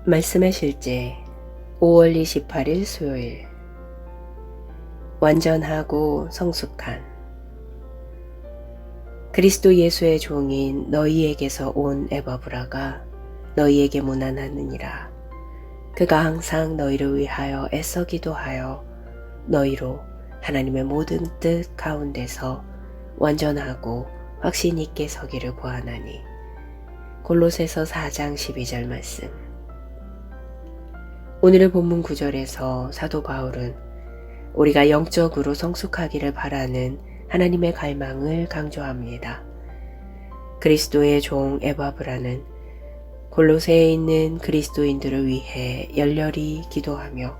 말씀의 실제 5월 28일 수요일. 완전하고 성숙한 그리스도 예수의 종인 너희에게서 온 에바브라가 너희에게 문안하느니라. 그가 항상 너희를 위하여 애써 기도하여 너희로 하나님의 모든 뜻 가운데서 완전하고 확신 있게 서기를 구하나니. 골로새서 4장 12절 말씀. 오늘의 본문 구절에서 사도 바울은 우리가 영적으로 성숙하기를 바라는 하나님의 갈망을 강조합니다. 그리스도의 종 에바브라는 골로새에 있는 그리스도인들을 위해 열렬히 기도하며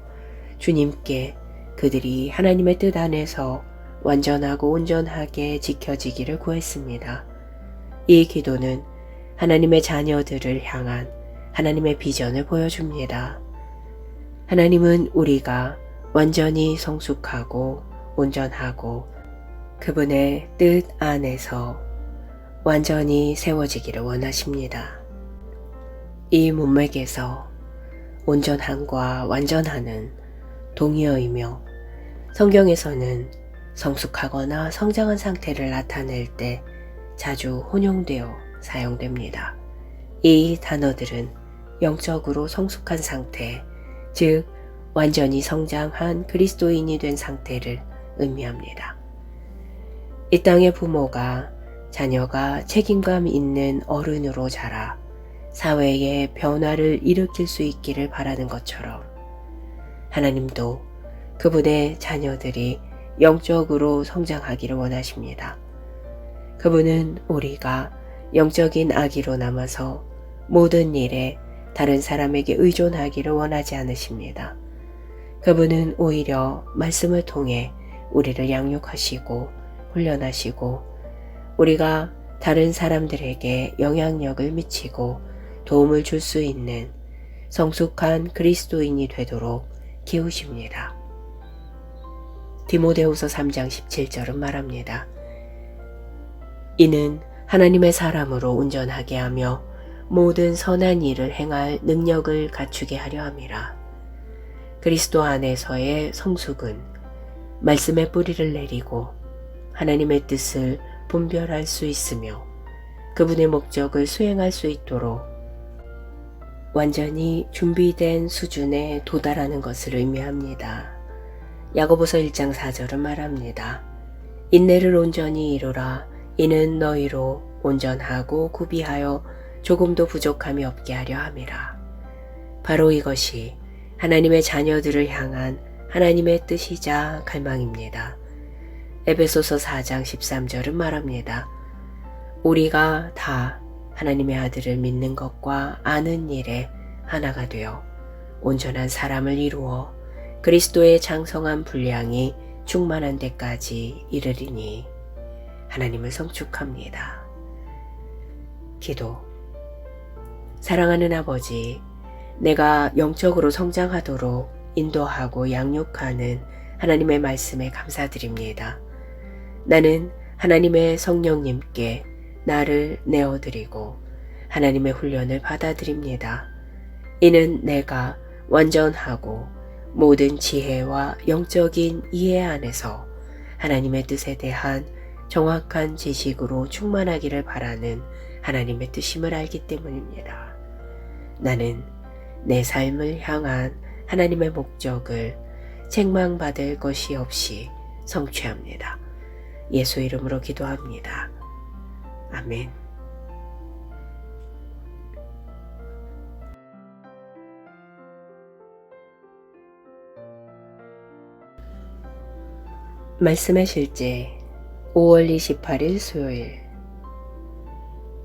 주님께 그들이 하나님의 뜻 안에서 완전하고 온전하게 지켜지기를 구했습니다. 이 기도는 하나님의 자녀들을 향한 하나님의 비전을 보여줍니다. 하나님은 우리가 완전히 성숙하고 온전하고 그분의 뜻 안에서 완전히 세워지기를 원하십니다. 이 문맥에서 온전함과 완전하는 동의어이며 성경에서는 성숙하거나 성장한 상태를 나타낼 때 자주 혼용되어 사용됩니다. 이 단어들은 영적으로 성숙한 상태, 즉 완전히 성장한 그리스도인이 된 상태를 의미합니다. 이 땅의 부모가 자녀가 책임감 있는 어른으로 자라 사회에 변화를 일으킬 수 있기를 바라는 것처럼 하나님도 그분의 자녀들이 영적으로 성장하기를 원하십니다. 그분은 우리가 영적인 아기로 남아서 모든 일에 다른 사람에게 의존하기를 원하지 않으십니다. 그분은 오히려 말씀을 통해 우리를 양육하시고 훈련하시고 우리가 다른 사람들에게 영향력을 미치고 도움을 줄 수 있는 성숙한 그리스도인이 되도록 키우십니다. 디모데후서 3장 17절은 말합니다. 이는 하나님의 사람으로 온전하게 하며 모든 선한 일을 행할 능력을 갖추게 하려 함이라. 그리스도 안에서의 성숙은 말씀의 뿌리를 내리고 하나님의 뜻을 분별할 수 있으며 그분의 목적을 수행할 수 있도록 완전히 준비된 수준에 도달하는 것을 의미합니다. 야고보서 1장 4절은 말합니다. 인내를 온전히 이루라. 이는 너희로 온전하고 구비하여 조금도 부족함이 없게 하려 함이라. 바로 이것이 하나님의 자녀들을 향한 하나님의 뜻이자 갈망입니다. 에베소서 4장 13절은 말합니다. 우리가 다 하나님의 아들을 믿는 것과 아는 일에 하나가 되어 온전한 사람을 이루어 그리스도의 장성한 분량이 충만한 데까지 이르리니. 하나님을 성축합니다. 기도. 사랑하는 아버지, 내가 영적으로 성장하도록 인도하고 양육하는 하나님의 말씀에 감사드립니다. 나는 하나님의 성령님께 나를 내어드리고 하나님의 훈련을 받아들입니다. 이는 내가 완전하고 모든 지혜와 영적인 이해 안에서 하나님의 뜻에 대한 정확한 지식으로 충만하기를 바라는 하나님의 뜻임을 알기 때문입니다. 나는 내 삶을 향한 하나님의 목적을 책망받을 것이 없이 성취합니다. 예수 이름으로 기도합니다. 아멘. 말씀의 실제 5월 28일 수요일.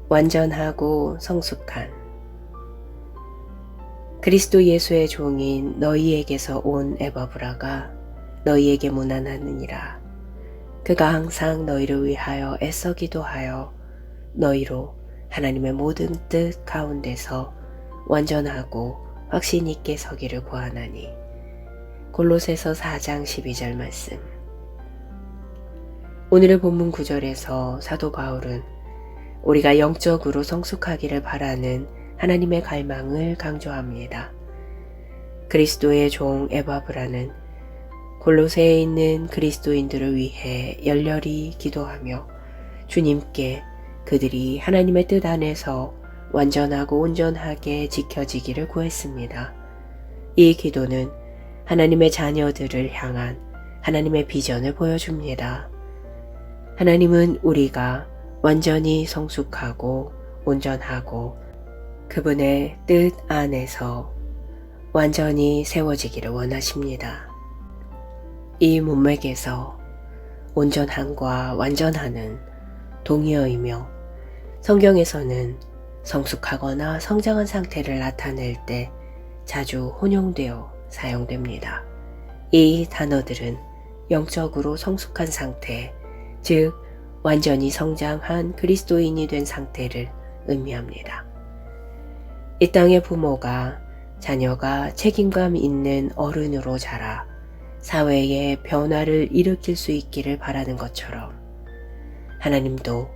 완전하고 성숙한 그리스도 예수의 종인 너희에게서 온 에바브라가 너희에게 문안하느니라. 그가 항상 너희를 위하여 애써 기도하여 너희로 하나님의 모든 뜻 가운데서 완전하고 확신 있게 서기를 구하나니. 골로새서 4장 12절 말씀. 오늘의 본문 구절에서 사도 바울은 우리가 영적으로 성숙하기를 바라는 하나님의 갈망을 강조합니다. 그리스도의 종 에바브라는 골로새에 있는 그리스도인들을 위해 열렬히 기도하며 주님께 그들이 하나님의 뜻 안에서 완전하고 온전하게 지켜지기를 구했습니다. 이 기도는 하나님의 자녀들을 향한 하나님의 비전을 보여줍니다. 하나님은 우리가 완전히 성숙하고 온전하고 그분의 뜻 안에서 완전히 세워지기를 원하십니다. 이 문맥에서 온전함과 완전함은 동의어이며 성경에서는 성숙하거나 성장한 상태를 나타낼 때 자주 혼용되어 사용됩니다. 이 단어들은 영적으로 성숙한 상태, 즉 완전히 성장한 그리스도인이 된 상태를 의미합니다. 이 땅의 부모가 자녀가 책임감 있는 어른으로 자라 사회에 변화를 일으킬 수 있기를 바라는 것처럼 하나님도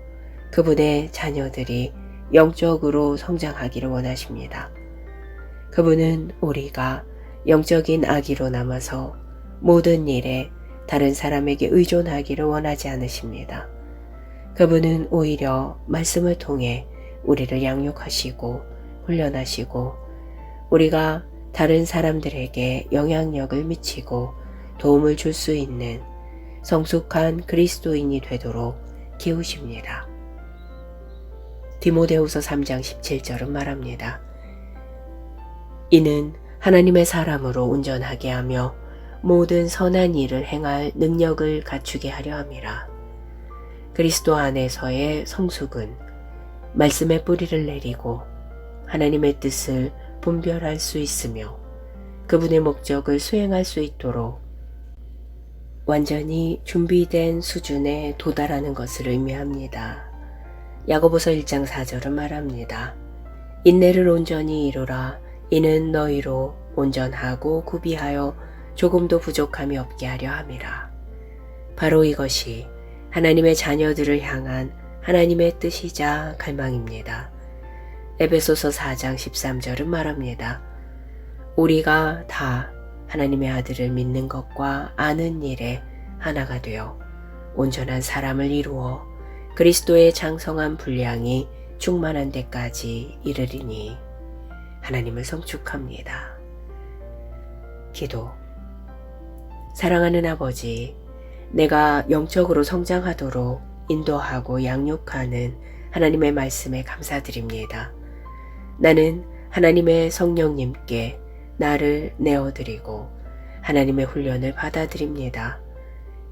그분의 자녀들이 영적으로 성장하기를 원하십니다. 그분은 우리가 영적인 아기로 남아서 모든 일에 다른 사람에게 의존하기를 원하지 않으십니다. 그분은 오히려 말씀을 통해 우리를 양육하시고 훈련하시고 우리가 다른 사람들에게 영향력을 미치고 도움을 줄 수 있는 성숙한 그리스도인이 되도록 키우십니다. 디모데후서 3장 17절은 말합니다. 이는 하나님의 사람으로 온전하게 하며 모든 선한 일을 행할 능력을 갖추게 하려 함이라. 그리스도 안에서의 성숙은 말씀의 뿌리를 내리고 하나님의 뜻을 분별할 수 있으며 그분의 목적을 수행할 수 있도록 완전히 준비된 수준에 도달하는 것을 의미합니다. 야고보서 1장 4절은 말합니다. 인내를 온전히 이루라. 이는 너희로 온전하고 구비하여 조금도 부족함이 없게 하려 함이라. 바로 이것이 하나님의 자녀들을 향한 하나님의 뜻이자 갈망입니다. 에베소서 4장 13절은 말합니다. 우리가 다 하나님의 아들을 믿는 것과 아는 일에 하나가 되어 온전한 사람을 이루어 그리스도의 장성한 분량이 충만한 데까지 이르리니 하나님을 성축합니다. 기도. 사랑하는 아버지, 내가 영적으로 성장하도록 인도하고 양육하는 하나님의 말씀에 감사드립니다. 나는 하나님의 성령님께 나를 내어드리고 하나님의 훈련을 받아들입니다.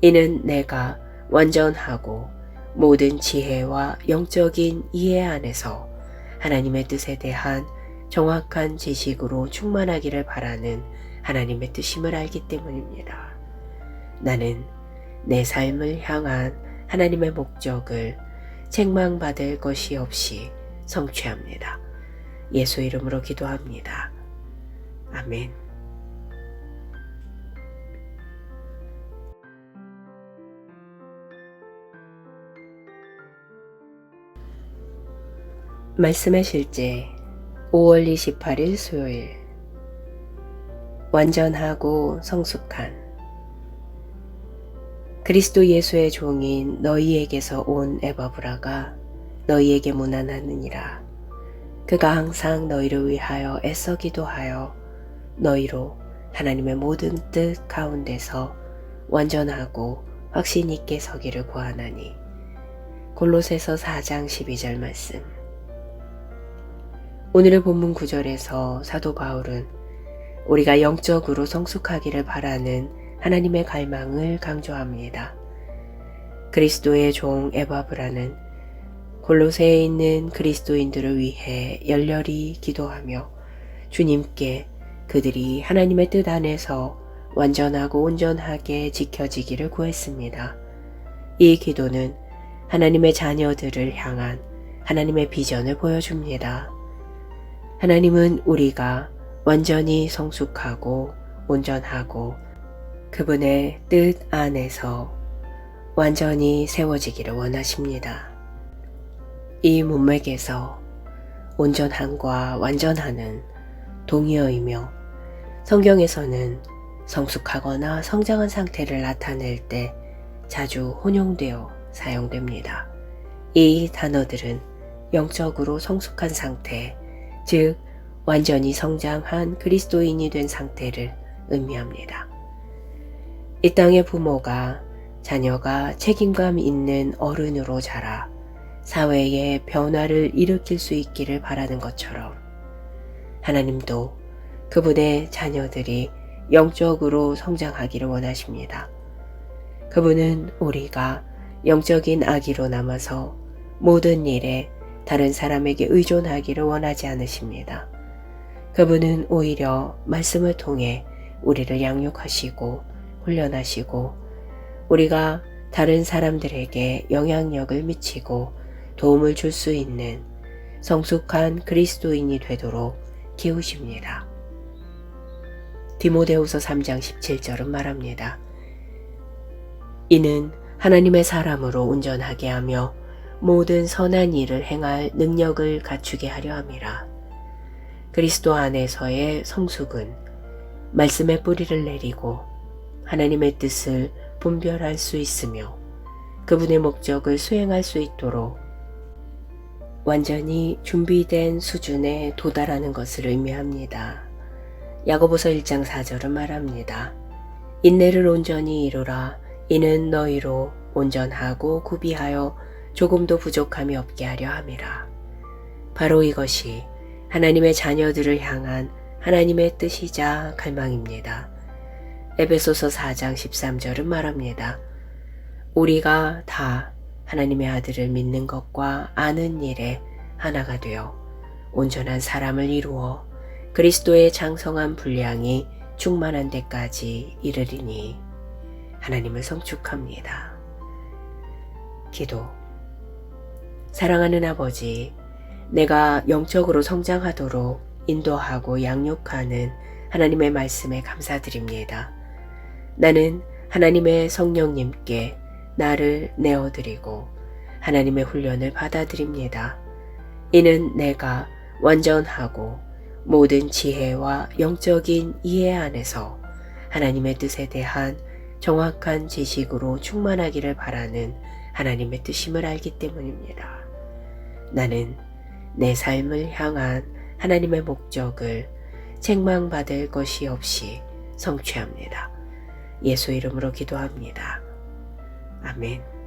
이는 내가 완전하고 모든 지혜와 영적인 이해 안에서 하나님의 뜻에 대한 정확한 지식으로 충만하기를 바라는 하나님의 뜻임을 알기 때문입니다. 나는 내 삶을 향한 하나님의 목적을 책망받을 것이 없이 성취합니다. 예수 이름으로 기도합니다. 아멘. 말씀의 실제 5월 28일 수요일. 완전하고 성숙한. 그리스도 예수의 종인 너희에게서 온 에바브라가 너희에게 문안하느니라. 그가 항상 너희를 위하여 애써 기도하여 너희로 하나님의 모든 뜻 가운데서 완전하고 확신 있게 서기를 구하나니. 골로새서 4장 12절 말씀. 오늘의 본문 구절에서 사도 바울은 우리가 영적으로 성숙하기를 바라는 하나님의 갈망을 강조합니다. 그리스도의 종 에바브라는 골로새에 있는 그리스도인들을 위해 열렬히 기도하며 주님께 그들이 하나님의 뜻 안에서 완전하고 온전하게 지켜지기를 구했습니다. 이 기도는 하나님의 자녀들을 향한 하나님의 비전을 보여줍니다. 하나님은 우리가 완전히 성숙하고 온전하고 그분의 뜻 안에서 완전히 세워지기를 원하십니다. 이 문맥에서 온전함과 완전함은 동의어이며 성경에서는 성숙하거나 성장한 상태를 나타낼 때 자주 혼용되어 사용됩니다. 이 단어들은 영적으로 성숙한 상태, 즉 완전히 성장한 그리스도인이 된 상태를 의미합니다. 이 땅의 부모가 자녀가 책임감 있는 어른으로 자라 사회에 변화를 일으킬 수 있기를 바라는 것처럼 하나님도 그분의 자녀들이 영적으로 성장하기를 원하십니다. 그분은 우리가 영적인 아기로 남아서 모든 일에 다른 사람에게 의존하기를 원하지 않으십니다. 그분은 오히려 말씀을 통해 우리를 양육하시고 훈련하시고 우리가 다른 사람들에게 영향력을 미치고 도움을 줄 수 있는 성숙한 그리스도인이 되도록 키우십니다. 디모데후서 3장 17절은 말합니다. 이는 하나님의 사람으로 온전하게 하며 모든 선한 일을 행할 능력을 갖추게 하려 함이라. 그리스도 안에서의 성숙은 말씀의 뿌리를 내리고 하나님의 뜻을 분별할 수 있으며 그분의 목적을 수행할 수 있도록 완전히 준비된 수준에 도달하는 것을 의미합니다. 야고보서 1장 4절은 말합니다. 인내를 온전히 이루라. 이는 너희로 온전하고 구비하여 조금도 부족함이 없게 하려 함이라. 바로 이것이 하나님의 자녀들을 향한 하나님의 뜻이자 갈망입니다. 에베소서 4장 13절은 말합니다. 우리가 다 하나님의 아들을 믿는 것과 아는 일에 하나가 되어 온전한 사람을 이루어 그리스도의 장성한 분량이 충만한 데까지 이르리니 하나님을 성축합니다. 기도. 사랑하는 아버지, 내가 영적으로 성장하도록 인도하고 양육하는 하나님의 말씀에 감사드립니다. 나는 하나님의 성령님께 나를 내어드리고 하나님의 훈련을 받아들입니다. 이는 내가 완전하고 모든 지혜와 영적인 이해 안에서 하나님의 뜻에 대한 정확한 지식으로 충만하기를 바라는 하나님의 뜻임을 알기 때문입니다. 나는 내 삶을 향한 하나님의 목적을 책망받을 것이 없이 성취합니다. 예수 이름으로 기도합니다. 아멘.